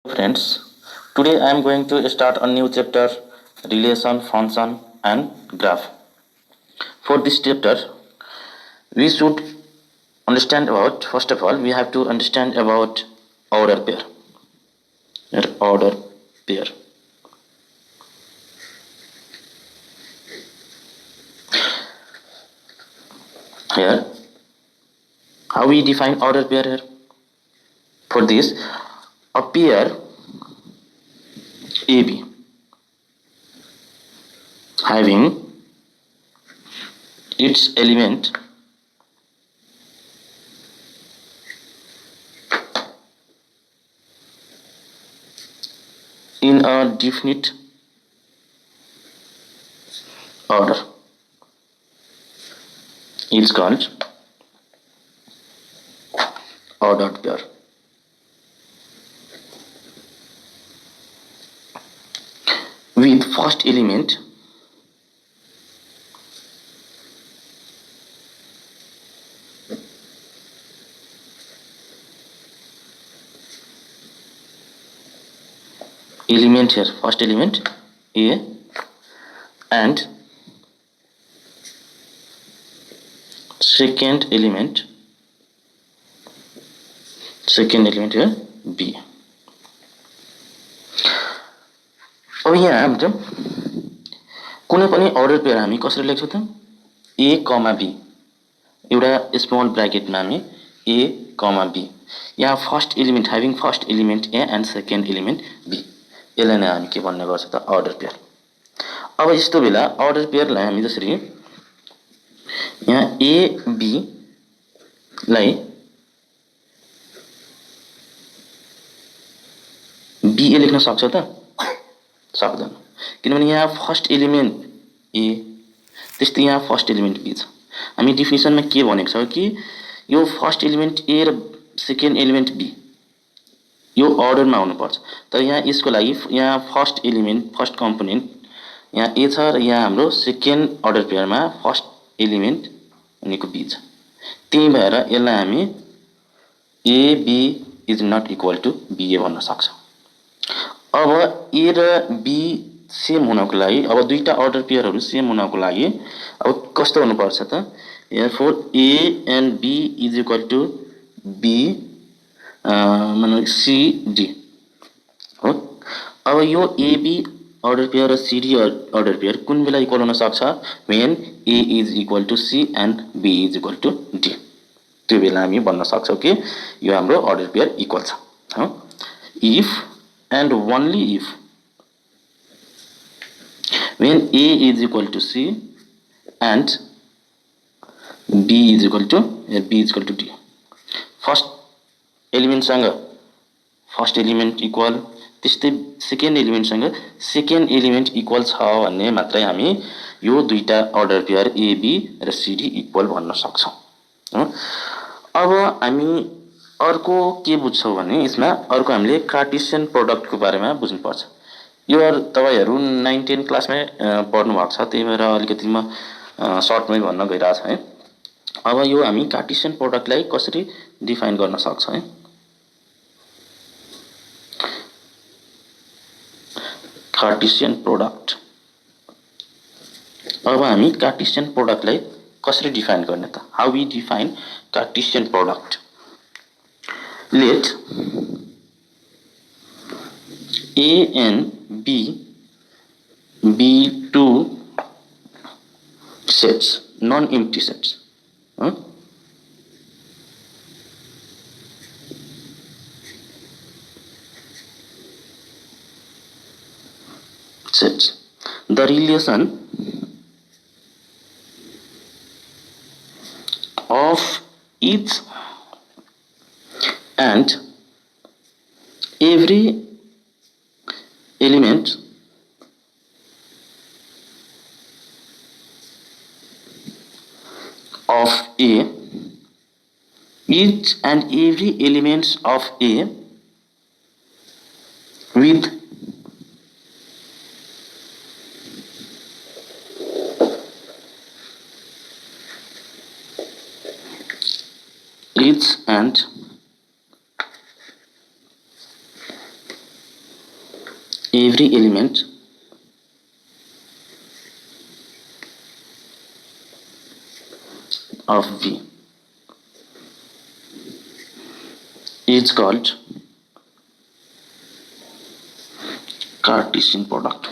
Friends, today I am going to start a new chapter, relation, function and graph. For this chapter, we should understand about, first of all, we have to understand about order pair. Order pair. Here, how we define order pair here? For this, a pair AB having its element in a definite order is called ordered pair. With first element here, first element A and second element here B. अब यहाँ हाम्रो कुनै पनि order pair हामी कसरी लेख्छौँ त A, B एउटा स्मल ब्रैकेटमा हामी A, B यहाँ first element having first element A and second element B यसलाई नै हामी के भन्ने गर्छ त अर्डर पेयर। अब यस्तो बेला अर्डर पेयरलाई हामी जसरी यहाँ A, B लाई B ए लेख्न सक्छ त सक्दैन, किनभने यहाँ फर्स्ट एलिमेन्ट A त्यस्तै यहाँ फर्स्ट एलिमेन्ट B छ। हामी डिफिनिसनमा के भनेको छ कि यो फर्स्ट एलिमेन्ट A र सेकेन्ड एलिमेन्ट B यो अर्डरमा हुनुपर्छ, तर यहाँ यसको लागि यहाँ फर्स्ट एलिमेन्ट फर्स्ट कम्पोनेन्ट यहाँ A छ र यहाँ हाम्रो सेकेन्ड अर्डर पेयरमा फर्स्ट एलिमेन्ट भनेको B छ। त्यही भएर यसलाई हामी AB is not equal to BA भन्न सक्छौँ। अब A र B सेम हुनको लागि, अब दुईटा अर्डर पेयरहरू सेम हुनको लागि अब कस्तो हुनुपर्छ त therefore A and B is equal to B मतलब CD हो। अब यो AB अर्डर पेयर र CD अर्डर पेयर कुन बेला इक्वल हुन सक्छ when A is equal to C and B is equal to D, त्यो बेला हामी भन्न सक्छौँ कि यो हाम्रो अर्डर पेयर इक्वल छ हो। if and only if when A is equal to C and B is equal to D, first एलिमेन्टसँग फर्स्ट एलिमेन्ट इक्वल त्यस्तै सेकेन्ड एलिमेन्टसँग सेकेन्ड एलिमेन्ट इक्वल छ भन्ने मात्रै हामी यो दुईटा अर्डर पेयर AB र CD इक्वल भन्न सक्छौँ। अब हामी अर्को के बुझ्छौँ भने यसमा अर्को हामीले कार्टेसियन प्रोडक्टको बारेमा बुझ्नुपर्छ। यो तपाईहरु 9 10 क्लासमै पढ्नु भएको छ, त्यही भएर अलिकति म सर्टमै भन्न गइरहेको छु है। अब यो हामी कार्टेसियन प्रोडक्टलाई कसरी डिफाइन गर्न सक्छौँ है। कार्टेसियन प्रोडक्ट, अब हामी कार्टेसियन प्रोडक्टलाई कसरी डिफाइन गर्ने त how we define Cartesian product. Let A and B be two sets, non-empty sets. Sets. The relation of each and every element of A, each and every elements of A with each and every element of V is called Cartesian product.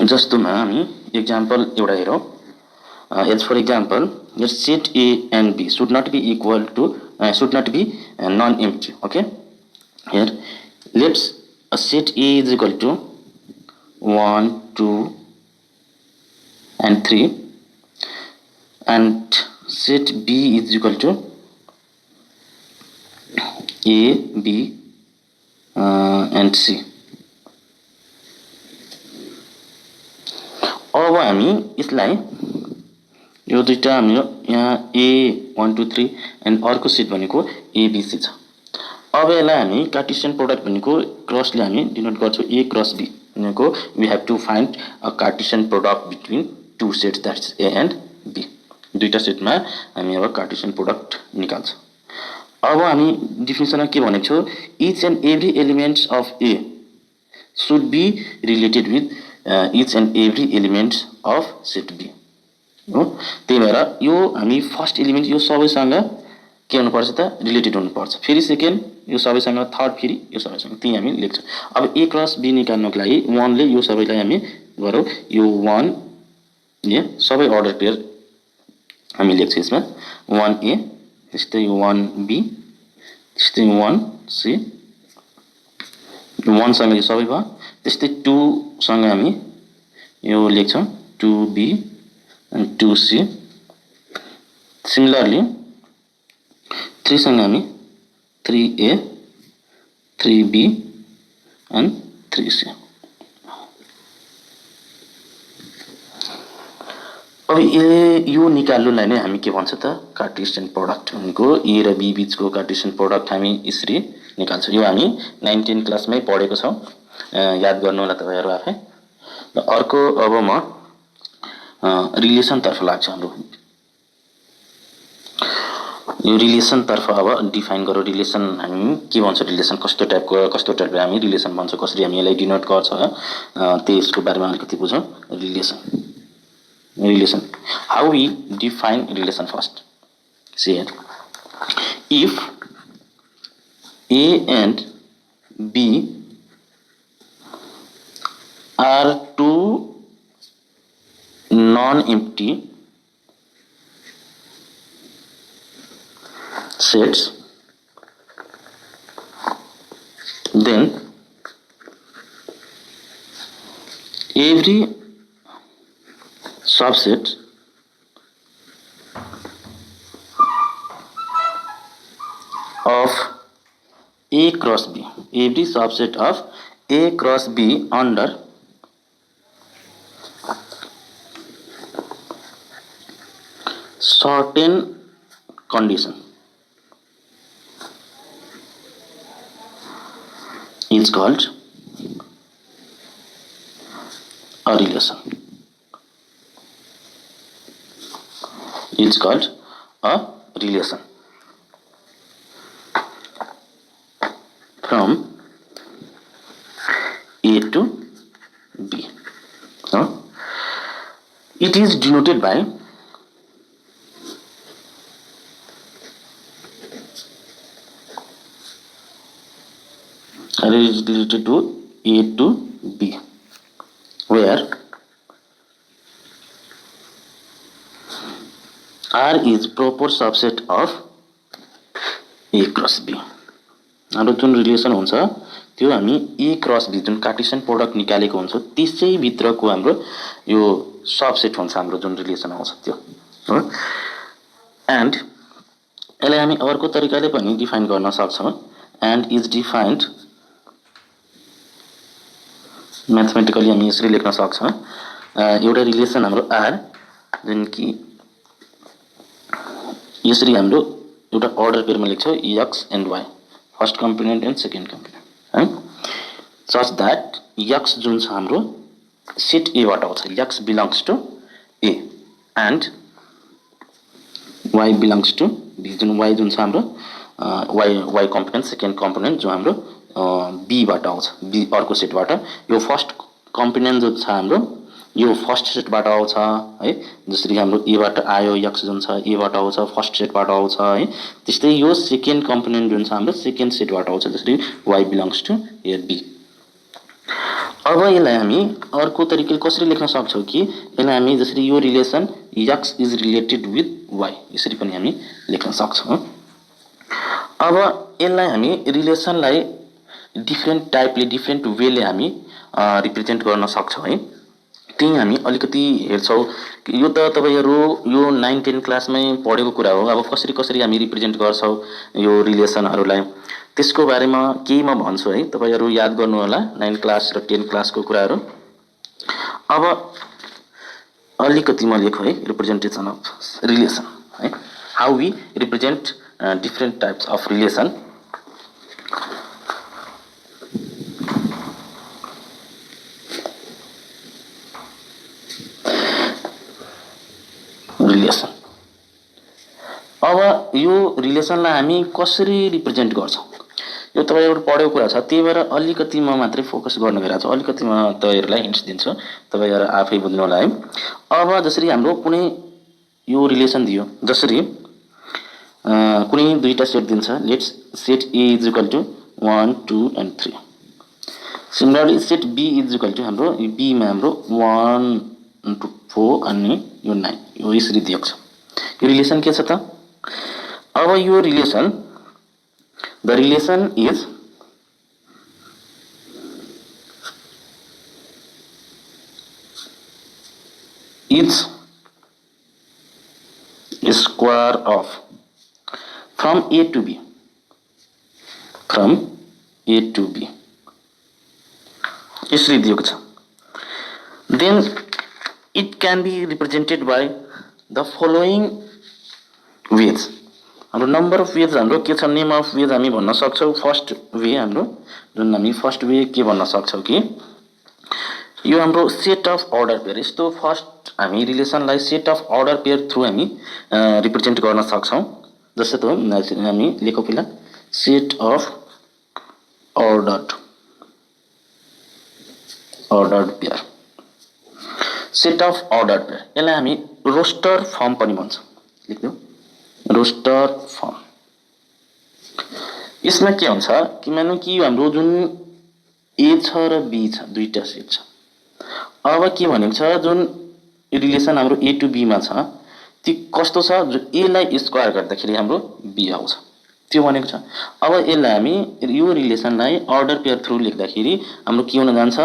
जस्तोमा हामी example एउटा हेरौँ. As for example, your set A and B should not be equal to should not be non-empty. Okay, here let's set A is equal to 1, 2 and 3, and set B is equal to A, B and C. अब हामी यसलाई यो दुईटा हाम्रो यहाँ A1 2 3 and अर्को set भनेको ABC छ. अब यसलाई हामी कार्टेसियन प्रोडक्ट भनेको क्रसले हामी डिनोट गर्छौँ A क्रस B भनेको we have to find a Cartesian product between two sets that's A and B. दुईटा सेटमा हामी अब कार्टेसियन प्रोडक्ट निकाल्छौँ. अब हामी डेफिनेसनमा के भनेको छौँ, each and every elements of A should be related with each and every elements of set B हो. त्यही भएर यो हामी फर्स्ट एलिमेन्ट यो सबैसँग के हुनुपर्छ त रिलेटेड हुनुपर्छ. फेरि सेकेन्ड यो सबैसँग, थर्ड फेरि यो सबैसँग, त्यही हामी लेख्छौँ. अब A क्रस B निकाल्नको लागि 1 ले यो सबैलाई हामी गरौँ. यो 1 ए सबै अर्डर पेयर हामी लेख्छौँ यसमा. 1A त्यस्तै 1B त्यस्तै 1C 1 सँग यो सबै भयो. त्यस्तै 2 सँग हामी यो लेख्छौँ 2B and 2C. Similarly 3 सँग हामी 3A 3B and 3C. अब यो निकाल्नुलाई नै हामी के भन्छ त कार्टेसियन प्रोडक्ट भनेको A र B बीचको कार्टेसियन प्रोडक्ट हामी यसरी निकाल्छौँ. यो हामी 9 10 क्लासमै पढेको छौँ, याद गर्नु होला तपाईहरु आफै. र अर्को अब म रिलेसन तर्फ लाग्छ. हाम्रो यो रिलेसन तर्फ अब डिफाइन गरौँ. रिलेसन हामी के भन्छ, रिलेसन कस्तो टाइपको हामी रिलेसन भन्छ, कसरी हामी यसलाई डिनोट गर्छ त्यसको बारेमा अलिकति बुझौँ. Relation how we define relation first. See here, if A and B are two non-empty sets, then every subset of A cross B, every subset of A cross B under certain condition is called a relation. It's called a relation from A to B. It is denoted by it is related to A to B, where R is proper subset of A cross B. हाम्रो जुन relation हुन्छ त्यो हामी A cross B जुन Cartesian product निकालेको हुन्छ त्यसै भित्रको हाम्रो यो सबसेट हुन्छ हाम्रो जुन रिलेसन आउँछ त्यो हो. एन्ड यसलाई हामी अर्को तरिकाले पनि डिफाइन गर्न सक्छौँ. एन्ड इज डिफाइन्ड म्याथमेटिकली हामी यसरी लेख्न सक्छौँ. एउटा रिलेसन हाम्रो R जुन कि यसरी हाम्रो एउटा अर्डर पेयरमा लेख्छौँ x and y, first component and second component है. सच दैट x जुन छ हाम्रो सेट A बाट आउँछ, x belongs to A, and y belongs to B, जुन वाइ जुन छ हाम्रो वाइ कम्पोनेन्ट सेकेन्ड कम्पोनेन्ट जो हाम्रो बीबाट आउँछ, बी अर्को सेटबाट। यो फर्स्ट कम्पोनेन्ट जो छ हाम्रो यो फर्स्ट सेटबाट आउँछ है, जसरी हाम्रो एबाट आयो, एक्स जुन छ एबाट आउँछ, फर्स्ट सेटबाट आउँछ है। त्यस्तै यो सेकेन्ड कम्पोनेन्ट जुन छ हाम्रो सेकेन्ड सेटबाट आउँछ, जसरी y belongs to A B. अब यसलाई हामी अर्को तरिकाले कसरी लेख्न सक्छौँ कि यसलाई हामी जसरी यो relation x is related with y, यसरी पनि हामी लेख्न सक्छौँ। अब यसलाई हामी रिलेसनलाई डिफ्रेन्ट टाइपले डिफ्रेन्ट वेले हामी रिप्रेजेन्ट गर्न सक्छौँ है। त्यही हामी अलिकति हेर्छौँ। यो त तपाईहरु यो 9-10 क्लासमै पढेको कुरा हो। अब कसरी कसरी हामी रिप्रेजेन्ट गर्छौँ यो रिलेसनहरूलाई, त्यसको बारेमा केही म भन्छु है, तपाईहरु याद गर्नु होला 9 क्लास र 10 क्लासको कुराहरू। अब अलिकति म लेखौँ है, रिप्रेजेन्टेसन अफ रिलेसन है, how we represent different types of relation. Relation, अब यो रिलेसनलाई हामी कसरी रिप्रेजेन्ट गर्छौँ यो तपाईहरु पढेको कुरा छ, त्यही भएर अलिकति म मात्रै फोकस गर्न गइरहेको छु, अलिकति म तपाईहरुलाई हिन्ट्स दिन्छु, तपाईहरु आफै बुझ्नु होला है। अब जसरी हाम्रो कुनै यो रिलेसन दियो, जसरी कुनै दुईटा सेट दिन्छ, let's set A is equal to 1 2 and 3। Similarly set B is equal to हाम्रो बी मा हाम्रो 1 2 4 अनि यो 9, यो यसरी दिएको छ। यो रिलेसन के छ त? अब यो relation, the relation is square of from A to B, from A to B यसरी दिएको छ। Then it can be represented by the following ways। हाम्रो नम्बर अफ वेज हाम्रो के छ, नेम अफ वेज हामी भन्न सक्छौँ। फर्स्ट वे हाम्रो जुन हामी फर्स्ट वे के भन्न सक्छौँ कि यो हाम्रो सेट अफ अर्डर पेयर, यस्तो फर्स्ट हामी रिलेसनलाई set of order pair through हामी रिप्रेजेन्ट गर्न सक्छौँ। जस्तो त हामी लेखौँ पहिला set of ordered pair, set of order pair, यसलाई हामी रोस्टर फर्म पनि भन्छौँ। लेख्दिउँ रोस्टर फर्म। यसमा के हुन्छ कि मानौँ कि हाम्रो जुन ए छ र बी छ, दुईटा सेट छ। अब के भनेको छ, जुन रिलेसन हाम्रो ए टु बी मा छ त्यो कस्तो छ, जो ए लाई स्क्वायर गर्दाखेरि हाम्रो बी आउँछ, त्यो भनेको छ। अब यसलाई हामी यो रिलेसनलाई अर्डर पेयर थ्रु लेख्दाखेरि हाम्रो के हुन जान्छ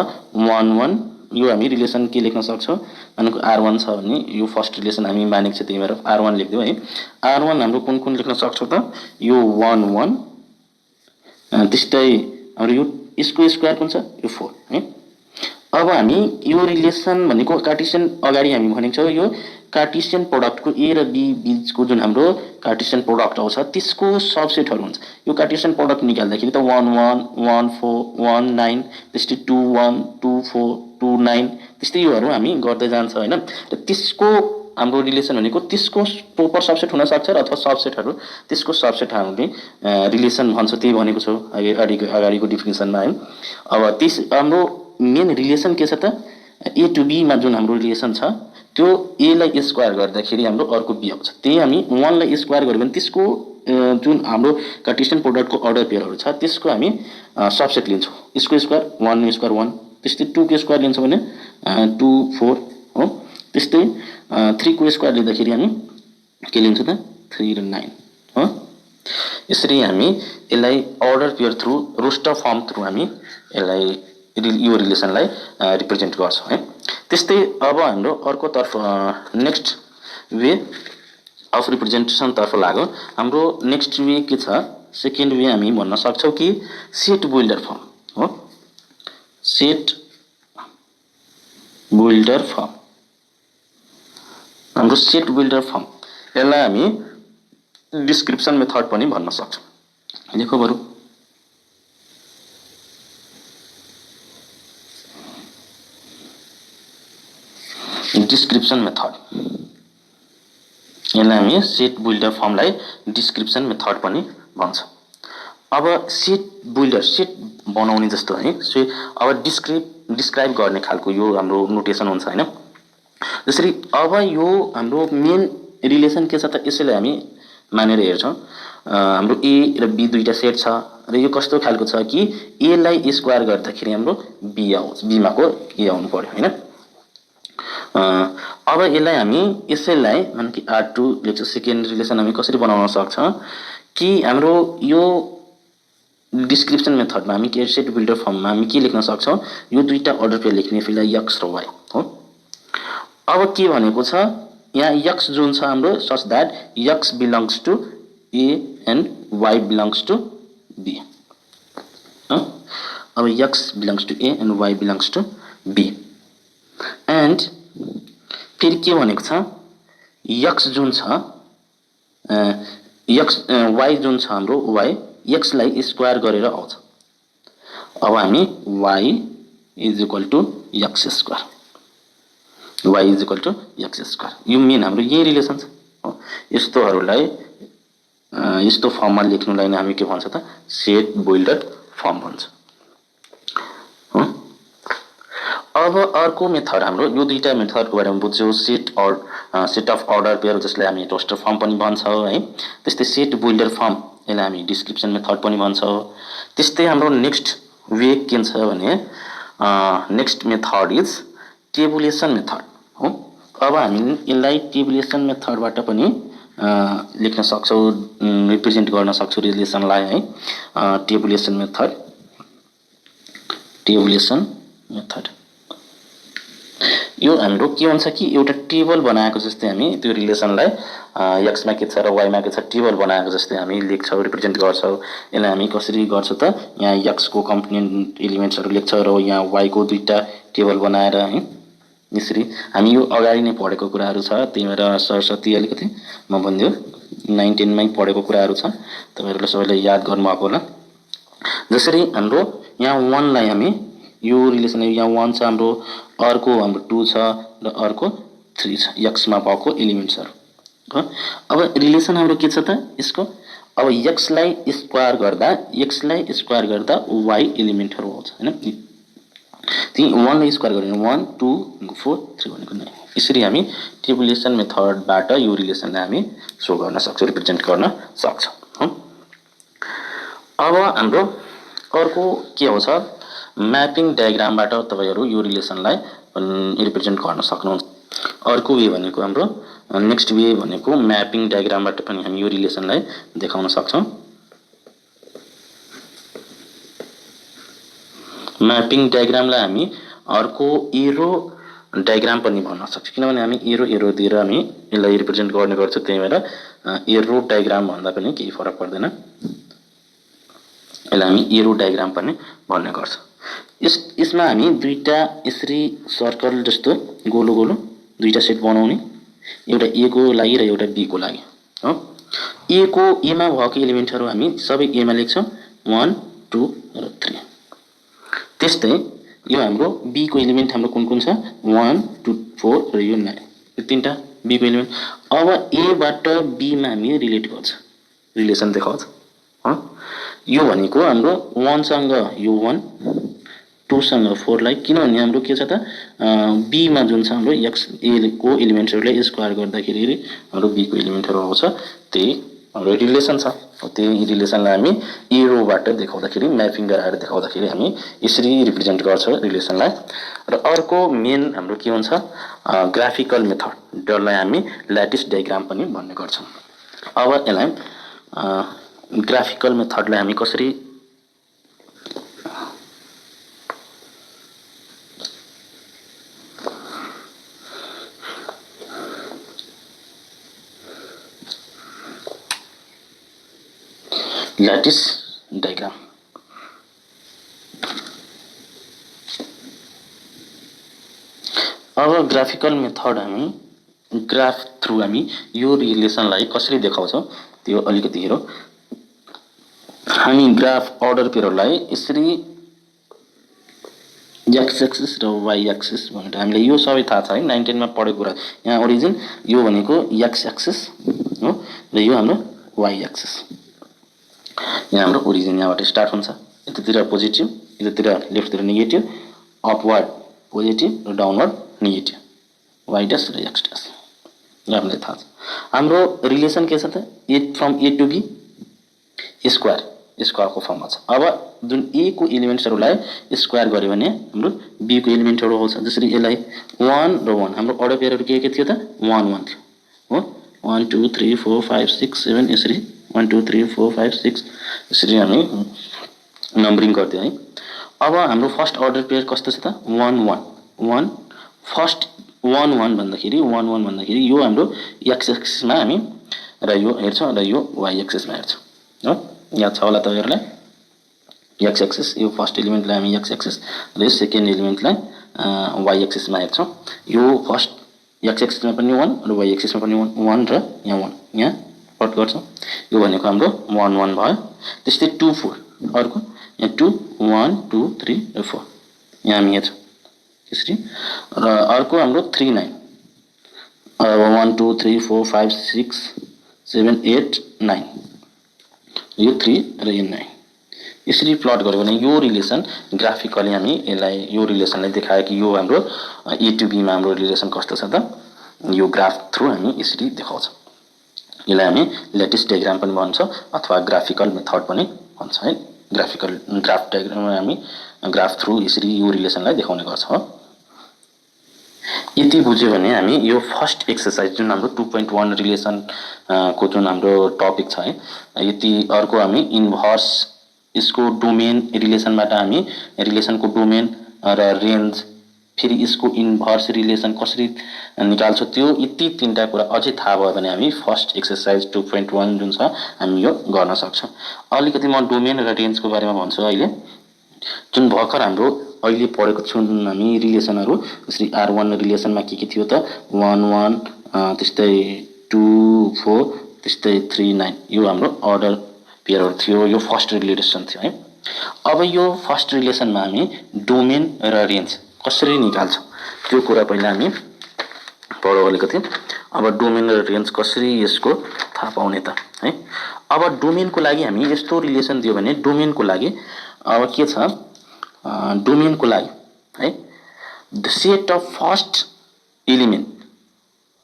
1 1। यो हामी रिलेसन के लेख्न सक्छौँ, मानेको R1 छ भने यो फर्स्ट रिलेसन हामी मानेको छ, त्यही भएर R1 लेख्दिउँ है। R1 हाम्रो कुन कुन लेख्न सक्छौँ त, यो 1 1, त्यस्तै हाम्रो यो यसको स्क्वायर कुन छ, यो 4 है। अब हामी यो रिलेसन भनेको कार्टेसियन अगाडि हामी भनेको छौँ, यो कार्टेसियन प्रोडक्टको ए र बी बीचको जुन हाम्रो कार्टेसियन प्रोडक्ट आउँछ त्यसको सबसेटहरू हुन्छ। यो कार्टेसियन प्रोडक्ट निकाल्दाखेरि त 1 1 1 4 1 9, त्यस्तै 2 1 2 4 2 9, त्यस्तै योहरू हामी गर्दै जान्छ होइन। र त्यसको हाम्रो रिलेसन भनेको त्यसको प्रोपर सबसेट हुन सक्छ, र अथवा सबसेटहरू त्यसको सबसेट हामीले रिलेसन भन्छ, त्यही भनेको छु अगाडिको डिफिनेसनमा है। अब त्यस हाम्रो मेन रिलेसन के छ त, ए टु बी मा जुन हाम्रो रिलेसन छ त्यो ए लाई स्क्वायर गर्दाखेरि हाम्रो अर्को बी आउँछ। त्यही हामी 1 लाई स्क्वायर गर्यो भने त्यसको जुन हाम्रो कार्टेसियन प्रोडक्टको अर्डर पेयरहरू छ त्यसको हामी सबसेट लिन्छौँ। यसको स्क्वायर 1 स्क्वायर 1, त्यस्तै 2 को स्क्वायर लिन्छौँ भने 2 4 हो, त्यस्तै 3 को स्क्वायर लिँदाखेरि हामी के लिन्छौँ त 3 र 9 हो। यसरी हामी यसलाई order pair through roster form through हामी यसलाई यो रिलेसनलाई रिप्रेजेन्ट गर्छौँ है। त्यस्तै अब हाम्रो अर्को तर्फ नेक्स्ट वे अफ रिप्रेजेन्टेसन तर्फ लाग्यो। हाम्रो नेक्स्ट वे के छ, सेकेन्ड वे हामी भन्न सक्छौँ कि सेट बिल्डर फर्म हो, सेट बिल्डर फर्म। हाम्रो सेट बिल्डर फर्म यसलाई हामी डिस्क्रिप्सन मेथड पनि भन्न सक्छौँ। लेखौँ बरु डिस्क्रिप्सन मेथड। यसलाई हामी सेट बिल्डर फर्मलाई डिस्क्रिप्सन मेथड पनि भन्छ। अब सेट बिल्डर सेट बनाउने जस्तो है अब डिस्क्राइब गर्ने खालको यो हाम्रो नोटेसन हुन्छ हैन। जसरी अब यो हाम्रो मेन रिलेसन के छ त यसैलाई हामी मानेर हेर्छौं। हाम्रो ए र बी दुईटा सेट छ र यो कस्तो खालको छ कि ए लाई स्क्वायर गर्दाखेरि हाम्रो बी आउँछ, बी माको ए आउनु पर्यो हैन। अब यसलाई हामी यसैलाई माने कि R2 लेख्छ। सेकेन्ड रिलेसन हामी कसरी बनाउन सक्छ कि हाम्रो यो डिस्क्रिप्सन मेथडमा हामी के सेट बिल्डर फर्ममा हामी के लेख्न सक्छौं, यो दुईटा अर्डर पेयर लेख्ने फिलहाल x र y हो। अब के भनेको छ यहाँ x जुन छ हाम्रो such that x belongs to a and y belongs to b। अब x belongs to a and y belongs to b and फेरि के भनेको छ x जुन छ y जुन छ हाम्रो y x लाई स्क्वायर गरेर आउँछ। अब हामी y is equal to x square, y is equal to x square, यो मेन हाम्रो यही रिलेसन छ हो। यस्तोहरुलाई यस्तो फर्ममा लेख्नुलाई नै हामी के भन्छ त सेट बिल्डर फर्म भन्छ हो। अब अर्को मेथड हाम्रो यो दुईटा मेथडको बारेमा बुझ्यौ। सेट अफ अर्डर पेयर जसलाई हामी टोस्टर फर्म पनि भन्छौं है। त्यस्तै सेट बिल्डर फर्म यसलाई हामी डिस्क्रिप्सन मेथड पनि भन्छौं। त्यस्तै हाम्रो नेक्स्ट वे के छ भने नेक्स्ट मेथड इज टेबुलेसन मेथड हो। अब हामी यसलाई टेबुलेसन मेथडबाट पनि लेख्न सक्छौं, रिप्रेजेन्ट गर्न सक्छौं रिलेसनलाई है। टेबुलेसन मेथड यो हाम्रो के हुन्छ कि एउटा टेबल बनाएको जस्तै हामी त्यो रिलेसनलाई x मा के छ र y मा के छ टेबल बनाएको जस्तै हामी लेख्छौं, रिप्रेजेन्ट गर्छौं। यसलाई हामी कसरी गर्छौं त यहाँ x को कम्पोनेन्ट एलिमेन्ट्सहरु लेख्छौं र यहाँ y को दुईटा टेबल बनाएर है। यसरी हामी यो अगाडि नै पढेको कुराहरु छ, त्यही भएर सरस्वती अलिकति म भन्दियो 9 10 मै पढेको कुराहरु छ, तपाईहरुले सबैले याद गर्नु भएको होला। जसरी हाम्रो यहाँ 1 लाई हामी यो रिलेसन यहाँ 1 छ हाम्रो, अर्को हाम्रो 2 छ र अर्को 3 छ x मा भएको एलिमेन्ट्सहरु। अब रिलेसन हाम्रो के छ त यसको अब x लाई स्क्वायर गर्दा y एलिमेन्टहरु आउँछ हैन। ती 1 लाई स्क्वायर गर्ने 1 2 4 3 भनेको नै। यसरी हामी टेबुलेसन मेथडबाट यो रिलेसनलाई हामी शो गर्न सक्छौं, रिप्रेजेन्ट गर्न सक्छौं। अब हाम्रो अर्को के आउँछ म्यापिङ डायग्रामबाट तपाईहरु यो रिलेसनलाई रिप्रेजेन्ट गर्न सक्नुहुन्छ। अर्को वे भनेको हाम्रो नेक्स्ट वे भनेको म्यापिङ डायग्रामबाट पनि हामी यो रिलेसनलाई देखाउन सक्छौं। म्यापिङ डायग्रामलाई हामी अर्को एरो डायग्राम पनि भन्न सक्छौं, किनभने हामी एरो दिएर हामी यसलाई रिप्रेजेन्ट गर्ने गर्छौं। त्यही भएर एरो डायग्राम भन्दा पनि केही फरक पर्दैन, यसलाई हामी एरो डायग्राम पनि भन्ने गर्छौं। यसमा हामी दुईटा यसरी सर्कल जस्तो गोलो गोलो दुईटा सेट बनाउने, एउटा ए को लागि र एउटा बी को लागि हो। ए को ए मा भएको एलिमेन्टहरु हामी सबै ए मा लेख्छौं 1 2 र 3। त्यस्तै यो हाम्रो बी को एलिमेन्ट हाम्रो कुन कुन छ 1 2 4 र यो 9, यो तीनटा बी को एलिमेन्ट। अब ए बाट बी मा हामी रिलेट गर्छ, रिलेसन देखाउँछ हो। यो भनेको हाम्रो 1 सँग यो 1 2 सँग 4 लाई, किनभने हाम्रो के छ त बी मा जुन छ हाम्रो x ए को एलिमेन्टहरुलाई स्क्वायर गर्दाखेरि हाम्रो बी को एलिमेन्टहरु आउँछ, त्यही हाम्रो रिलेसन छ। त्यही रिलेसनलाई हामी एरोबाट देखाउँदाखेरि म्यापिङ गराएर देखाउँदाखेरि हामी यसरी रिप्रेजेन्ट गर्छौं रिलेसनलाई। र अर्को मेन हाम्रो के हुन्छ ग्राफिकल मेथड, जसलाई हामी ल्याटिस डायग्राम पनि भन्ने गर्छौं। अब यसलाई ग्राफिकल मेथडलाई हामी कसरी ल्याटिस डायग्राम अब ग्राफिकल मेथड हामी ग्राफ थ्रु हामी यो रिलेसनलाई कसरी देखाउँछौं त्यो अलिकति हेरौं। हामी ग्राफ अर्डर पेयरलाई यसरी एक्स एक्सिस र वाई एक्सिस भनेर हामीलाई यो सबै थाहा छ है, 9 10 मा पढेको कुरा। यहाँ ओरिजिन यो भनेको एक्स एक्सिस हो र यो हाम्रो वाई एक्सिस। यहाँ हाम्रो ओरिजिन यहाँबाट स्टार्ट हुन्छ, यतातिर पोजिटिभ, यतातिर लेफ्टतिर नेगेटिभ, अपवर्ड पोजिटिभ र डाउनवर्ड नेगेटिभ, वाई डैश र एक्स डैश। यो हामीलाई थाहा छ। हाम्रो रिलेसन के छ त, A from A to B square, स्क्वायरको फर्ममा छ। अब जुन ए को एलिमेन्ट्सहरूलाई स्क्वायर गर्यो भने हाम्रो बी को एलिमेन्टहरू आउँछ। जसरी यसलाई 1 र 1 हाम्रो अर्डर पेयरहरू के थियो त, 1 1 थियो हो। 1 2 3 4 5 6 7 यसरी 1 2 3 4 5 6 यसरी हामी नम्बरिङ गर्थ्यौँ है। अब हाम्रो फर्स्ट अर्डर पेयर कस्तो छ त, 1 1 1 फर्स्ट 1 1 भन्दाखेरि 1 1 भन्दाखेरि यो हाम्रो एक्स एक्सिसमा हामी र यो हेर्छौँ र यो वाई एक्सिसमा हेर्छौँ हो। याद छ होला तपाईँहरूलाई, एक्स एक्सिस यो फर्स्ट एलिमेन्टलाई हामी एक्स एक्सिस र यो सेकेन्ड एलिमेन्टलाई वाई एक्सिसमा हेर्छौँ। यो फर्स्ट एक्स एक्सिसमा पनि 1 र वाई एक्सिसमा पनि 1 र यहाँ 1 यहाँ कट गर्छौँ। यो भनेको हाम्रो 1 1 भयो। त्यस्तै 2 4 अर्को यहाँ 2 1 2 3 र 4 यहाँ हामी हेर्छौँ त्यसरी। र अर्को हाम्रो 3 9 1 2 3 4 5 6 7 8 9 यो 3 र यो 9 यसरी प्लट गर्यो भने यो रिलेसन ग्राफिकली हामी यसलाई यो रिलेसनलाई देखायो कि यो हाम्रो ए टु बीमा हाम्रो रिलेसन कस्तो छ त, यो ग्राफ थ्रु हामी यसरी देखाउँछौँ। यसलाई हामी ल्याटिस डायग्राम पनि भन्छ अथवा ग्राफिकल मेथड पनि भन्छ है। ग्राफिकल ग्राफ डायग्राममा हामी ग्राफ थ्रु यसरी यो रिलेसनलाई देखाउने गर्छौँ। यति बुझ्यो भने हामी यो फर्स्ट एक्सरसाइज जुन हाम्रो 2.1 रिलेसन को जुन हाम्रो टपिक छ है, यति अर्को हामी इन्भर्स यसको डोमेन रिलेसनबाट हामी रिलेसनको डोमेन र रेन्ज, फेरि यसको इन्भर्स रिलेसन कसरी निकाल्छौँ त्यो यति तीनटा कुरा अझै थाहा भयो भने हामी फर्स्ट एक्सरसाइज 2.1 जुन छ हामी यो गर्न सक्छौँ। अलिकति म डोमेन र रेन्जको बारेमा भन्छु अहिले। जुन भर्खर हाम्रो अहिले पढेको छौँ जुन हामी रिलेसनहरू, जसरी R1 रिलेसनमा के थियो त, 1 1 त्यस्तै 2 4 त्यस्तै 3 9 यो हाम्रो अर्डर पेयरहरू थियो। यो फर्स्ट रिलेसन थियो है। अब यो फर्स्ट रिलेसनमा हामी डोमेन र रेन्ज कसरी निकाल्छौँ त्यो कुरा पहिला हामी पढौँ अलिकति। अब डोमेन र रेन्ज कसरी यसको थाहा पाउने त है। अब डोमेनको लागि हामी यस्तो रिलेसन दियो भने डोमेनको लागि अब के छ, डोमेनको लागि है, the set of first element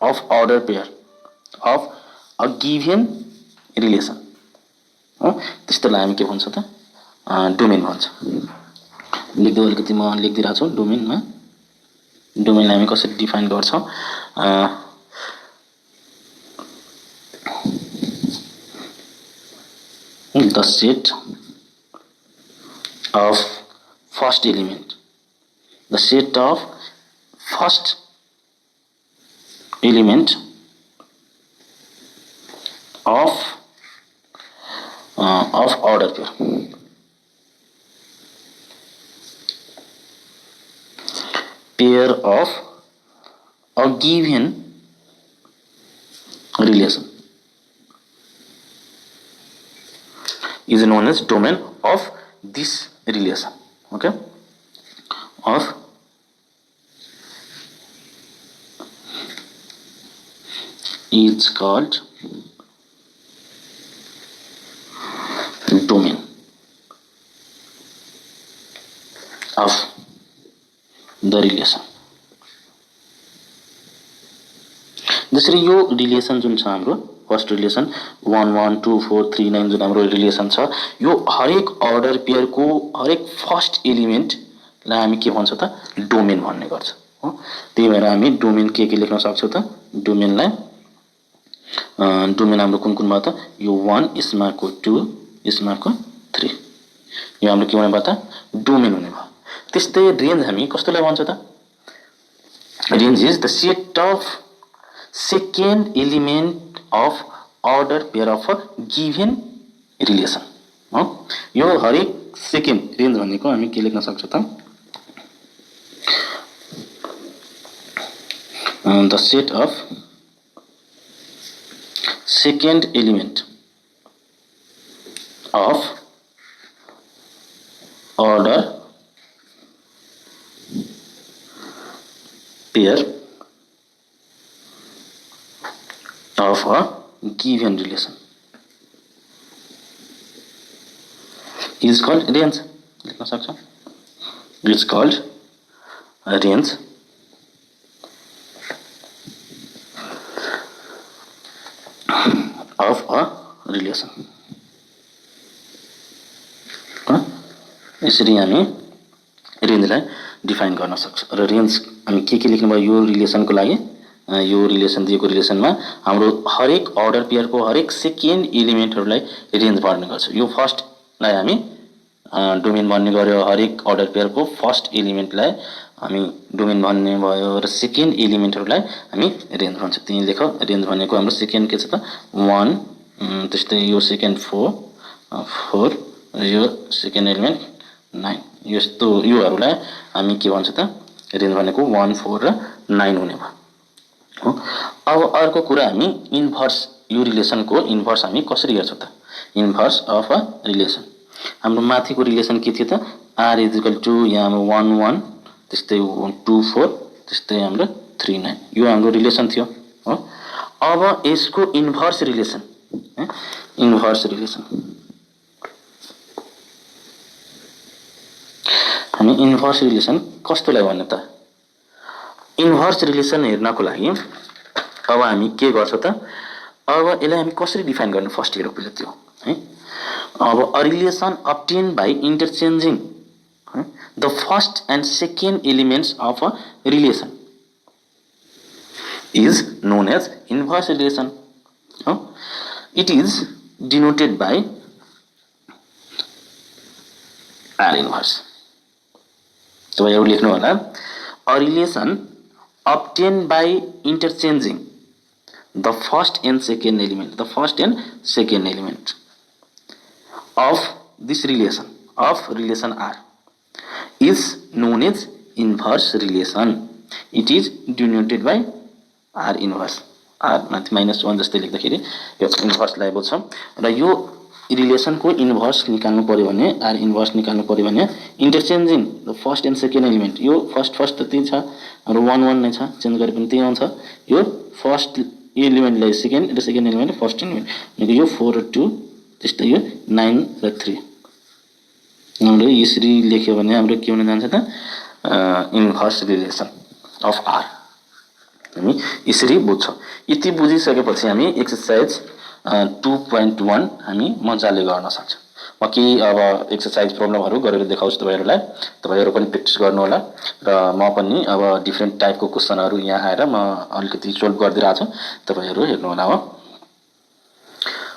of order pair of a given relation हो, त्यस्तोलाई हामी के भन्छ त, डोमेन भन्छ। लेख्दै अलिकति म लेखिदिरहेको छु। डोमेनमा डोमेनलाई हामी कसरी डिफाइन गर्छौँ, the set of first element, the set of first element of order pair of a given relation is known as domain of this relation. Okay, of is called domain of the relation। जसरी यो relation जुन छ हाम्रो first relation 1 1 2 4 3 9 जुन हाम्रो relation छ, यो हरेक अर्डर पेयरको हरेक फर्स्ट एलिमेन्टलाई हामी के भन्छ त, डोमेन भन्ने गर्छ हो। त्यही भएर हामी डोमेन के लेख्न सक्छौँ त, डोमेनलाई डोमेन हाम्रो कुन कुन भयो त, यो 1 यसमा को 2 यसमा को 3 यो हाम्रो के हुने भयो त, डोमेन हुने भयो। त्यस्तै रेन्ज हामी कस्तोलाई भन्छ त, range is the set of second element of order pair of a given relation हो। यो हरेक सेकेन्ड रेन्ज भनेको हामी के लेख्न सक्छौँ त, the set of second element of order pair of a given relation is called range. लेख्न सक्छ, is called range of a relation. यसरी हामी रेन्जलाई डिफाइन गर्न सक्छ। र रेन्ज हामी के लेख्नुभयो यो रिलेसनको लागि, यो रिलेसन दिएको रिलेसनमा हाम्रो हरेक अर्डर पेयरको हरेक सेकेन्ड एलिमेन्टहरूलाई रेन्ज भन्ने गर्छ। यो फर्स्टलाई हामी डोमेन भन्ने गर्यो, हरेक अर्डर पेयरको फर्स्ट एलिमेन्टलाई हामी डोमेन भन्ने भयो र सेकेन्ड एलिमेन्टहरूलाई हामी रेन्ज भन्छ। त्यही लेख, रेन्ज भनेको हाम्रो सेकेन्ड के छ त 1, त्यस्तै यो सेकेन्ड 4 र यो सेकेन्ड एलिमेन्ट 9, यस्तो योहरूलाई हामी के भन्छ त रेन्ज भनेको 1, 4 र 9 हुने भयो। अब अर्को कुरा हामी इन्भर्स, यो रिलेसनको इन्भर्स हामी कसरी हेर्छौँ त, इन्भर्स अफ अ रिलेसन। हाम्रो माथिको रिलेसन के थियो त r = यहाँ 1, 1 त्यस्तै 2, 4 त्यस्तै हाम्रो 3, 9, यो हाम्रो रिलेसन थियो हो। अब यसको इन्भर्स रिलेसन, इन्भर्स रिलेसन हामी इन्भर्स रिलेसन कस्तोलाई भन्ने त, इन्भर्स रिलेसन हेर्नको लागि अब हामी के गर्छौँ त, अब यसलाई हामी कसरी डिफाइन गर्ने फर्स्ट हेरौँ पहिला त्यो है। अब a relation obtained by interchanging the first and second elements of a relation is known as inverse relation. It is denoted by R inverse. तपाईहरु लेख्नु होला, a relation obtained by interchanging the first and second element, of this relation, of relation R, is known as inverse relation. It is denoted by R inverse, R -1 जस्तै लेख्दाखेरि यो inverse लाई बोल्छौं। र यो relation को इन्भर्स निकाल्नु पर्यो भने, आर इन्भर्स निकाल्नु पर्यो भने interchanging the first and second element, यो फर्स्ट त त्यही छ र 1, 1 नै छ, चेन्ज गरे पनि त्यही आउँछ। यो फर्स्ट एलिमेन्टलाई सेकेन्ड र सेकेन्ड एलिमेन्ट फर्स्ट एलिमेन्ट, भनेको यो 4 र 2 त्यस्तै यो 9 र 3 हामीले यसरी लेख्यो भने हाम्रो के हुन जान्छ त इन्भर्स रिलेसन अफ आर। हामी यसरी बुझ्छौं। यति बुझिसकेपछि हामी एक्सरसाइज 2.1 हामी मजाले गर्न सक्छौं। म के अब एक्सरसाइज प्रब्लमहरु गरेर देखाउँछु तपाईहरुलाई, तपाईहरु पनि प्र्याक्टिस गर्नु होला र म पनि अब डिफरेन्ट टाइपको क्वेशनहरु यहाँ आएर म अलिकति सोल्भ गर्दिरहेछु, तपाईहरु हेर्नु होला हो।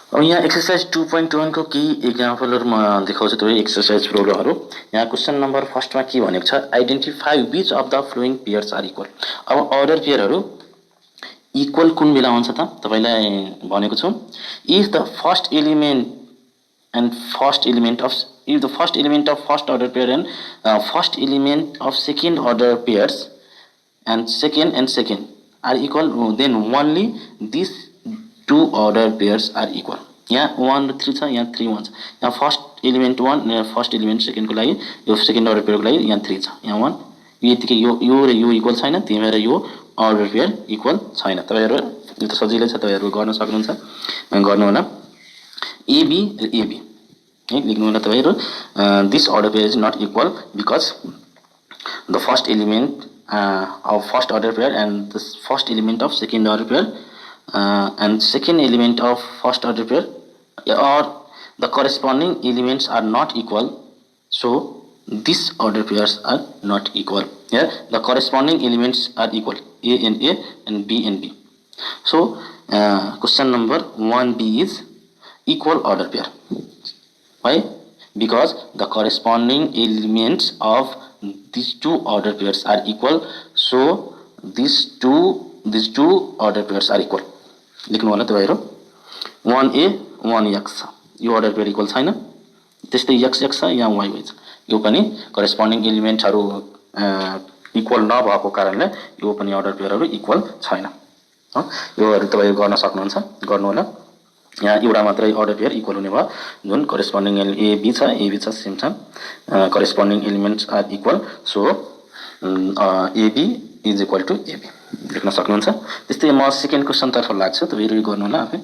अब यहाँ एक्सरसाइज 2.1 को केही एक्जाम्पलहरु म देखाउँछु तपाईहरु एक्सरसाइज प्रब्लमहरु। यहाँ क्वेशन नम्बर फर्स्टमा के भनेको छ, identify which of the following pairs are equal. अब अर्डर पेयरहरु इक्वल कुन बेला हुन्छ त तपाईलाई भनेको छु, if the first element and first element of, if the first element of first order pair and first element of second order pairs and second are equal, then only these two order pairs are equal। यहाँ 1 र 3 छ, यहाँ 3 1 छ। यहाँ first element 1 र first element second को लागि, यो सेकेन्ड अर्डर पेयर को लागि यहाँ 3 छ, यहाँ 1, यतिकै यो र यो इक्वल छैन, त्यही भएर यो अर्डर पेयर इक्वल छैन। तपाईहरु यो त सजिलै छ, तपाईहरु गर्न सक्नुहुन्छ, गर्नु होला। AB र AB लेख्नु होला तपाईहरु, this order pair is not equal because the first element of first order pair and the first element of second order pair and second element of first order pair or the corresponding elements are not equal, so these order pairs are not equal। Here the corresponding elements are equal, A and B and B। So question number 1B is equal order pair। Why? Because the corresponding elements of these two order pairs are equal, so these two order pairs are equal। लेख्नु होला तपाईहरु, 1A 1X यो order pair equal छैन, त्यस्तै X छ, यहाँ Y छ, यो पनि corresponding एलिमेन्टहरु इक्वल नभएको कारणले यो पनि order pairहरु इक्वल छैन। योहरु तपाईहरु गर्न सक्नुहुन्छ, गर्नु होला। यहाँ एउटा मात्रै अर्डर पेयर इक्वल हुने भयो, जुन करेस्पोन्डिङ AB छ सेम छ, corresponding elements are equal, so AB is equal to AB लेख्न सक्नुहुन्छ। त्यस्तै म सेकेन्ड क्वेसनतर्फ लाग्छु, तपाईँहरू गर्नु होला आफै।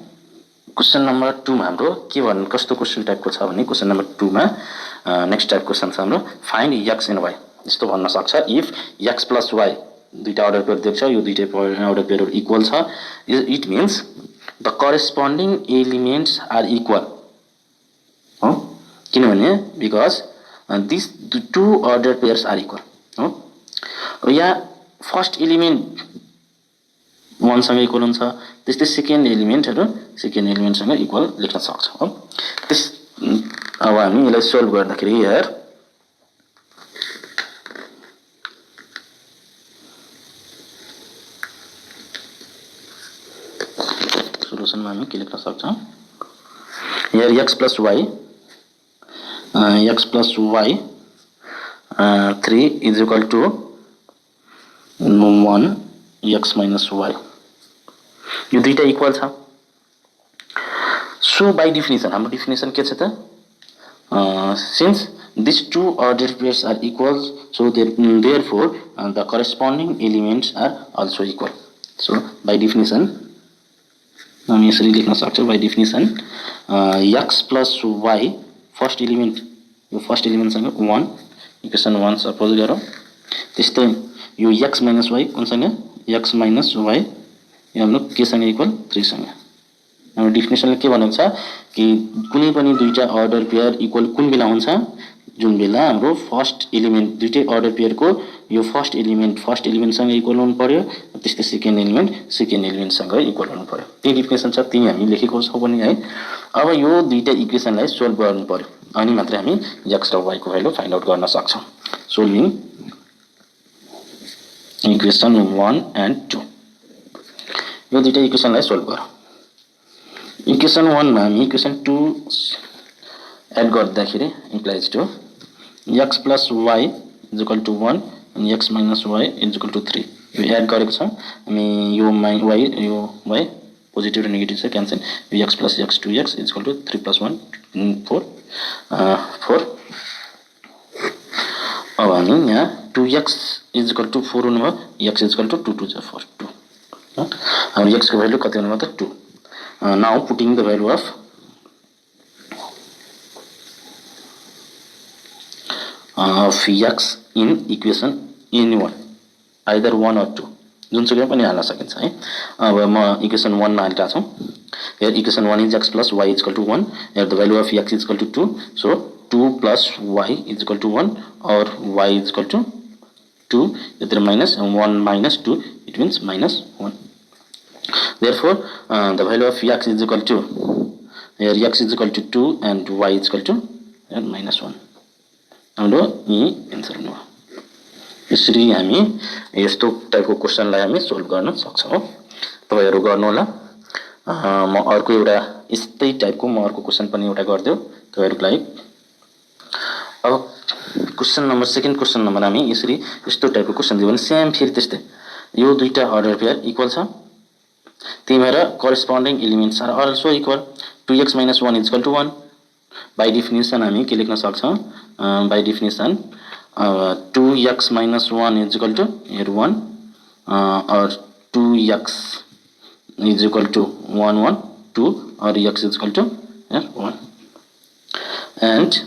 क्वेसन नम्बर 2 मा हाम्रो के भन्नु, कस्तो क्वेसन टाइपको छ भने क्वेसन नम्बर 2 मा नेक्स्ट टाइप क्वेसन छ हाम्रो फाइन्ड एक्स एन्ड वाई। यस्तो भन्न सक्छ इफ एक्स प्लस वाई दुईटा अर्डर पेयर दिएको छ, यो दुईटै अर्डर पेयरहरू इक्वल छ, it means the corresponding elements are equal हो, किनभने because this two order pairs are equal हो। यहाँ फर्स्ट एलिमेन्ट 1 सँग इक्वल हुन्छ, त्यस्तै सेकेन्ड एलिमेन्टसँग इक्वल लेख्न सक्छौँ हो। त्यस अब हामी यसलाई सोल्भ गर्दाखेरि यार सोलुसनमा हामी के लेख्न सक्छौँ, यार x plus y 3 is equal to 1 x minus y, यो दुईटा इक्वल छ। सो बाई डिफिनेसन हाम्रो डिफिनेसन के छ त, since this two order pairs are equal so therefore the corresponding elements are also equal. So by definition हामी यसरी लेख्न सक्छौँ, by definition x plus y first element, यो फर्स्ट एलिमेन्टसँग 1 इक्वेसन 1 सपोज गरौँ, त्यस्तै यो x minus y कुनसँग, x minus y यो हाम्रो केसँग इक्वल 3 सँग। हाम्रो डिफिनेसनले के भनेको छ कि कुनै पनि दुईटा अर्डर पेयर इक्वल कुन बेला हुन्छ, जुन बेला हाम्रो फर्स्ट एलिमेन्ट दुईटै अर्डर पेयरको यो फर्स्ट एलिमेन्टसँग इक्वल हुनु पर्यो, त्यस्तै सेकेन्ड एलिमेन्टसँग इक्वल हुनु पर्यो। त्यही डिफिनेसन छ, त्यही हामी लेखेको छौँ पनि है। अब यो दुईटा इक्वेसनलाई सोल्भ गर्नु पर्यो, अनि मात्रै हामी एक्स र वाईको भ्यालु फाइन्ड आउट गर्न सक्छौँ। सोल्भिङ इक्वेसन 1 एन्ड 2, यो दुईटा इक्वेसनलाई सोल्भ गरौँ। इक्वेसन 1 मा हामी इक्वेसन 2 एड गर्दाखेरि implies to x plus y is equal to 1 अनि x minus y is equal to 3, यो एड गरेको छौँ हामी। यो वाई पोजिटिभ र नेगेटिभ छ क्यान्सल, यो x plus x 2x is equal to 3 plus 1 4। अब हामी यहाँ 2x इज इक्वल टू 4 हुनुभयो, एक्स इज इक्वल टू 2 2 4 2, हाम्रो एक्सको भ्यालु कति हुनुभयो त 2। Now putting the value of x in equation any one, either 1 or 2, जुनसुकै पनि हाल्न सकिन्छ है। अब म इक्वेसन 1 मा हालिरहेको छु, here equation 1 is x plus y is equal to 1, here the value of x is equal to 2, so 2 plus y is equal to 1 or y is equal to 2, here minus 1 minus 2, it means minus 1. Therefore the value of x is equal to, here x is equal to 2 and y is equal to minus 1, हाम्रो यही answer हुनु। यसरी हामी यस्तो टाइपको क्वेसनलाई हामी solve गर्न सक्छौँ, तपाईहरु गर्नु होला। म अर्को एउटा यस्तै टाइपको म अर्को क्वेसन पनि एउटा गर्दियो तपाईहरुको लागि। अब question number second question number हामी यसरी यस्तो टाइपको क्वेसन दियो भने सेम फेरि त्यस्तै, यो दुईटा अर्डर पेयर इक्वल छ, त्यही भएर corresponding elements are also equal, 2x - 1 is equal to 1। By definition हामी के लेख्न सक्छौँ, by definition 2x - 1 is equal to 1 और 2x is equal to 1 1 2 or x is equal to 1 and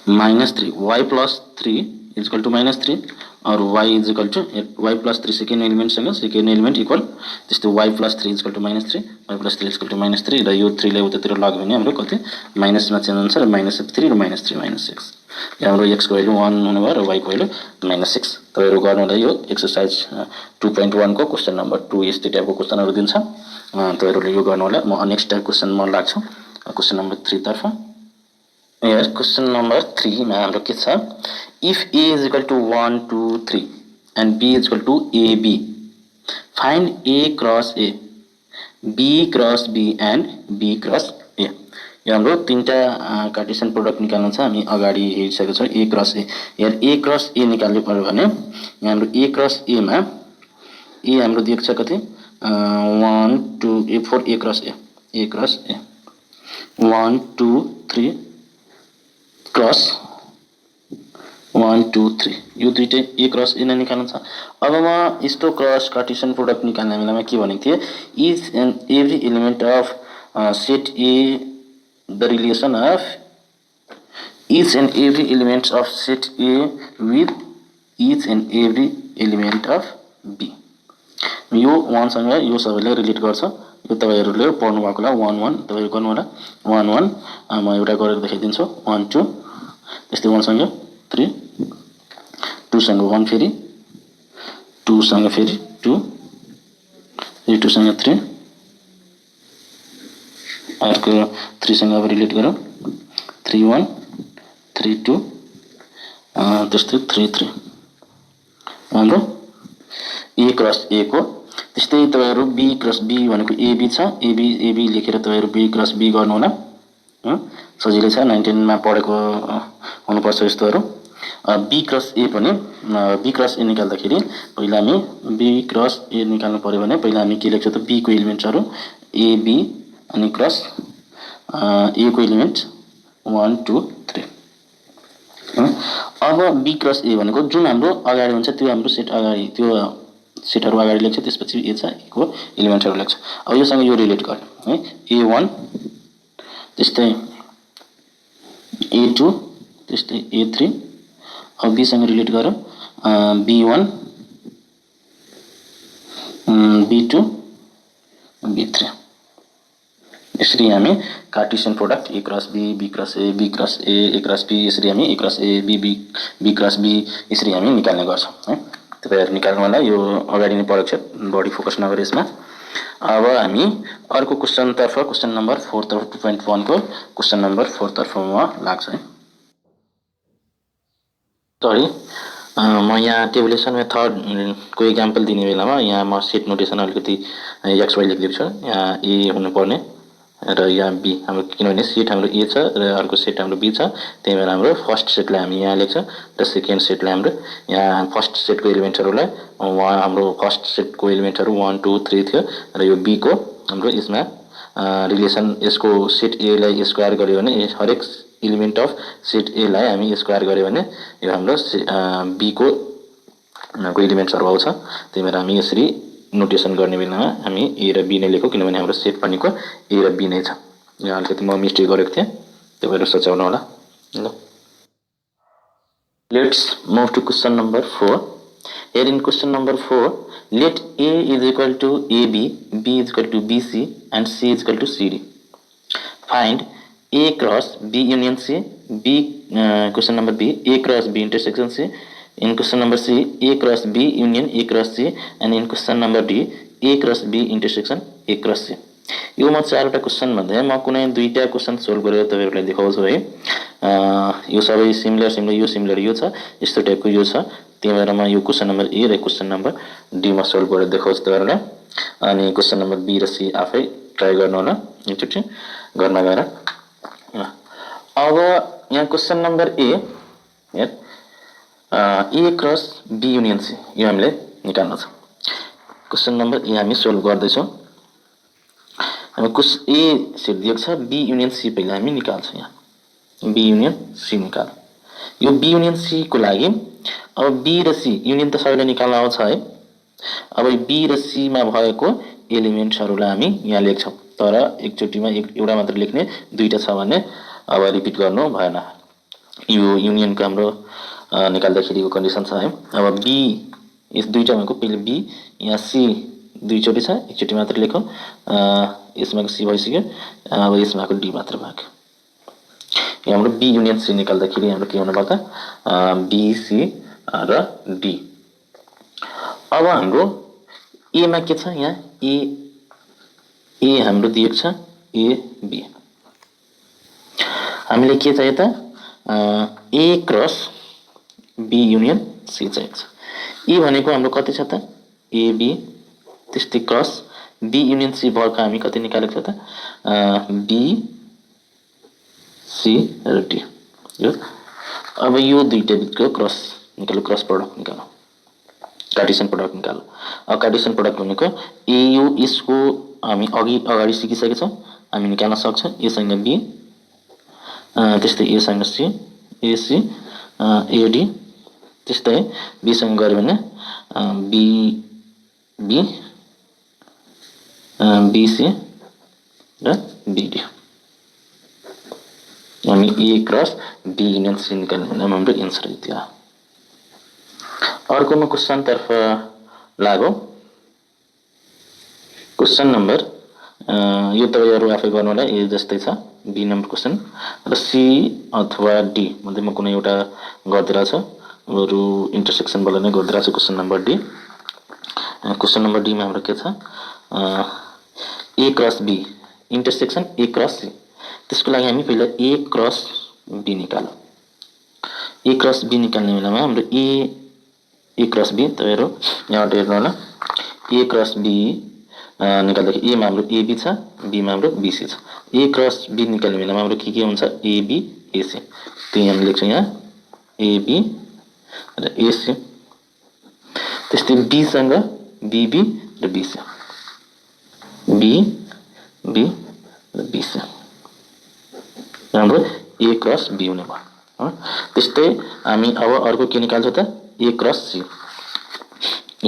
minus 3 y plus 3 is equal to minus 3 or y is equal to y plus 3 second element सँग second element equal, त्यस्तै y plus 3 is equal to minus 3, y plus 3 is equal to minus 3 र यो 3 लाई उतातिर लाग्यो भने हाम्रो कति माइनसमा चेन्ज हुन्छ र -3 र -3 -6, यहाँ हाम्रो x को भ्यालु 1 हुनुभयो र y को भ्यालु -6। तपाईहरु गर्नुलाई यो एक्सरसाइज 2.1 को क्वेसन नम्बर 2 यस्तै टाइपको क्वेसनहरु दिन्छ, तपाईहरुले यो गर्नु होला। म नेक्स्ट टाइप क्वेसन म लाग्छु क्वेसन नम्बर 3 तर्फ। यहाँ क्वेसन नम्बर 3 मा हाम्रो के छ, if a is equal to 1 2 3 and b is equal to ab, find a cross a, b cross b and b cross a। यो हाम्रो तीनटा कार्टेशियन प्रोडक्ट निकाल्नु छ, हामी अगाडि हेरिसकेको छौं a क्रस a। यहाँ a क्रस a निकाल्नु पर्यो भने यहाँ हाम्रो a क्रस a मा a हाम्रो दिएको छ कति 1 2 a 4 a cross a 1 2 3 cross 1 2 3 यो दुईटै ए क्रस ए नै निकाल्नु छ। अब म यस्तो क्रस कार्टेसियन प्रोडक्ट निकाल्ने बेलामा के भनेको थिएँ, each and every element of set A the relation of each and every elements of set A with each and every element of B। यो 1 सँग यो सबैले रिलेट गर्छ। यो तपाईहरुले पढ्नु भएको होला 1 1 तपाईहरु गर्नु होला 1 1 म एउटा गरेर देखाइदिन्छु 1 2 त्यस्तै 1 सँग 3 2 सँग 1 फेरि 2 सँग फेरि 2 2 सँग 3 अर्को 3 सँग अब रिलेट गरौँ 3 1 3 2 त्यस्तै 3 3 हाम्रो ए क्रस ए को। त्यस्तै तपाईहरु बी क्रस बी भनेको एबी छ, एबी लेखेर तपाईहरु बी क्रस बी गर्नु होला। सजिलै छ 19 मा पढेको हुनुपर्छ यस्तोहरु। बी क्रस ए पनि बी क्रस ए निकाल्दाखेरि पहिला हामी बी क्रस ए निकाल्नु पर्यो भने पहिला हामी के लेख्छौं त बी को एलिमेन्ट्सहरु ए बी अनि क्रस ए को एलिमेन्ट 1 2 3। अब बी क्रस ए भनेको जुन हाम्रो अगाडि हुन्छ त्यो हाम्रो सेट अगाडि त्यो सेटहरु अगाडि लेख्छ, त्यसपछि ए छ ए को एलिमेन्टहरु लेख्छ। अब योसँग यो रिलेट गर्ने है ए1 त्यस्तै ए2 त्यस्तै ए3 अब बी सँग रिलेट गरौँ b1 b2 b3 यसरी हामी Cartesian product A cross B B cross A cross B यसरी हामी A cross A B cross B यसरी हामी निकाल्ने गर्छौं है। तपाईहरु निकाल्नु होला, यो अगाडि नै पढेको छ, बढी फोकस नगरे यसमा। अब हामी अर्को क्वेशन तर्फ क्वेशन नम्बर 4 तर्फ 2.1 को क्वेशन नम्बर 4 तर्फ म लाग्छ है। सरी म यहाँ टेबुलेसन मेथड को एक्जाम्पल दिने बेलामा यहाँ म सेट नोटेसन अलिकति एक्स वाइ लेखिदिएको छु। यहाँ ए हुनु पर्ने र यहाँ बी हाम्रो किनभने सेट हाम्रो ए छ र अर्को सेट हाम्रो बी छ, त्यही भएर हाम्रो फर्स्ट सेटलाई हामी यहाँ लेख्छौं र सेकेन्ड सेटलाई हाम्रो यहाँ फर्स्ट सेटको एलिमेन्टहरुलाई हाम्रो फर्स्ट सेटको एलिमेन्टहरु 1 2 3 थियो र यो बी को हाम्रो यसमा रिलेसन यसको सेट ए लाई स्क्वायर गर्यो भने हरेक एलिमेन्ट अफ सेट ए लाई हामी स्क्वायर गर्यो भने यो हाम्रो बी को एलिमेन्ट्सहरु आउँछ। त्यही भएर हामी यसरी नोटेसन गर्ने बेलामा हामी ए र बी नै लेखौं, किनभने हाम्रो सेट भनेको ए र बी नै छ। यहाँ अलिकति म मिस्टेक गरेको थिएँ, त्यही भएर सच्याउनु होला। Let's move to question number 4। Here in question number 4, let A is equal to AB, B is equal to BC and C is equal to CD. Find A cross B union C, question number B, A cross B intersection C. In question number C, A cross B union A cross C, and in question number D, A cross B intersection A cross C. यो म चारवटा question भन्दै म कुनै दुईटा question solve गरेर तपाईहरुलाई देखाउँछु है। यो सबै सिमिलर यो सिमिलर यो छ, यस्तो टाइपको यो छ, त्यही भएर म यो क्वेशन नम्बर ए र क्वेशन नम्बर डी मा सोल्भ गरेर देखाउँछु तपाईहरुलाई। अनि क्वेशन नम्बर बी र सी आफै ट्राई गर्नु होला एकचोटी घरमा गएर। अब यहाँ question number A cross B union C यो हामीले निकाल्नु छ। क्वेशन नम्बर ए हामी सोल्भ गर्दै छौं। अब क्वेशन ए सेट दिएको छ, बी युनियन सी पहिला हामी निकाल्छौं। यहाँ बी युनियन सी निकाल। यो बी युनियन सी को लागि अब बी र सी युनियन त सबैले निकाल्न आउँछ है। अब बी र सी मा भएको एलिमेन्ट्सहरुलाई हामी यहाँ लेख्छौं, तर एकचोटीमा एउटा मात्र लेख्ने, दुईटा छ भने अब रिपिट गर्नु भएन। यो युनियनको हाम्रो निकाल्दाखेरिको कन्डिसन छ है। अब बी यस दुईटा भनेको पहिले बी, यहाँ सी दुईचोटी छ, एकचोटी मात्र लेखौं। यसमाको सी भइसक्यो, अब यसमाको डी मात्र भएको। यो हाम्रो बी युनियन सी निकाल्दाखेरि हाम्रो के हुनु पर्छ बी सी र डी। अब हाम्रो ए मा के छ, यहाँ ए हाम्रो दिएको छ ए बी। हामीले के चाहियो त A cross B union C चाहिएको छ। ए भनेको हाम्रो कति छ त ए बी, त्यस्तै क्रस बी युनियन सी भएको हामी कति निकालेको छ त बी सी र डी। यो अब यो दुईटा बिचको क्रस निकाल्नु, क्रस प्रोडक्ट निकाल्नु, कार्टेसियन प्रोडक्ट निकाल्नु। अब कार्टेसियन प्रोडक्ट भनेको ए यो यसको हामी अगाडि सिकिसकेका छौं, हामी निकाल्न सक्छौं। ए सँग बी, त्यस्तै ए सँग सी, एसी एडी त्यस्तै बीसँग गऱ्यो भने बी बी बीसी र बीडी। हामी A cross B union C निकाल्ने भने हाम्रो एन्सर यति हो। अर्कोमा क्वेसनतर्फ लागौँ। क्वेसन नम्बर यो तपाईहरु आफै गर्नु होला, ए जस्तै छ बी नम्बर क्वेसन र सी अथवा डी मध्येमा कुनै एउटा गर्दिरहेछ, बरु इन्टरसेक्सनबाट नै गर्दिरहेछ question number D. Question number D मा हाम्रो के छ, A cross B intersection A cross C. त्यसको लागि हामी पहिला ए क्रस बी निकालौँ। ए क्रस बी निकाल्ने बेलामा हाम्रो ए क्रस बी तपाईहरु यहाँबाट हेर्नु होला। ए क्रस बी निकाल्दाखेरि ए मा हाम्रो एबी छ, बी मा हाम्रो बीसी छ। ए क्रस बी निकाल्ने बेलामा हाम्रो के हुन्छ, एबी एसी। त्यही हामी लेख्छौँ यहाँ एबी र एसी। त्यस्तै बी सँग बीबी र बीसी, बी बी र बीसी हाम्रो ए क्रस बी हुने भयो। त्यस्तै हामी अब अर्को के निकाल्छौँ त, A cross C.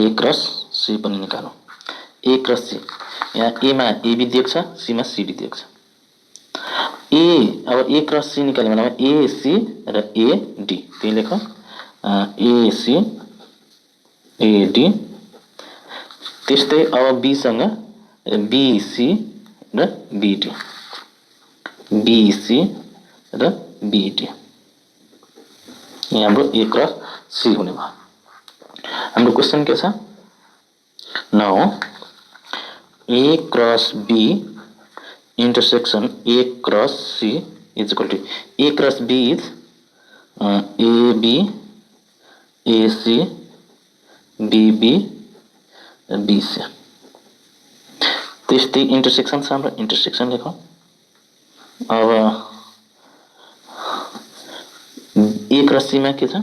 A cross C पनि निकालौँ। ए क्रस सी यहाँ ए मा एबी दिएको छ, सी मा सीडी दिएको छ। अब ए क्रस सी निकाल्ने बेलामा एसी र एडी त्यही लेखौँ, एसी एडी। त्यस्तै अब बी सँग बीसी र बीडी, बीसी र बीडी यहाँ हाम्रो ए क्रस सी हुने भयो। हाम्रो क्वेसन के छ, now A cross B intersection A cross C is equal to A cross B is AB AC BB BC। त्यस्तै इन्टरसेक्सन छ हाम्रो, इन्टरसेक्सन लेखौँ। अब ए क्रस सी मा के छ,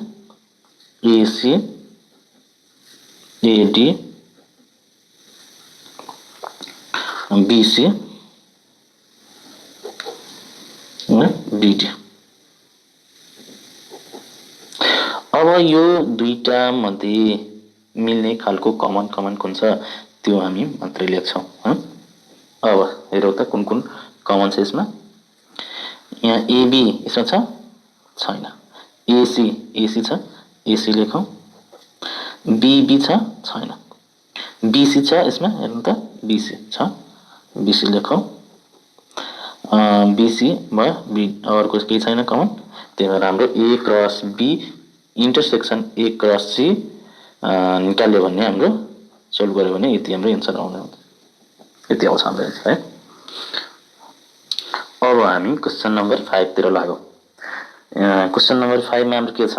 एसी एडी बीसी बीडी। अब यो दुईटा मध्ये मिल्ने खालको कमन कुन छ त्यो हामी मात्रै लेख्छौँ। अब हेरौँ त कुन कुन कमन छ यसमा। यहाँ एबी यसमा छ, छैन। एसी एसी छ, एसी लेखौँ। बीबी छ, छैन। बीसी छ यसमा, हेर्नु त बीसी छ, बीसी लेखौँ। बीसी भयो, बी अर्को केही छैन कमन, त्यही भएर हाम्रो A cross B intersection A cross C निकाल्यो भने हाम्रो सोल्भ गर्यो भने यति हाम्रो एन्सर आउने हुन्छ, यति आउँछ हाम्रो एन्सर है। अब हामी क्वेसन नम्बर 5 तिर लागौँ। क्वेसन नम्बर 5 मा हाम्रो के छ,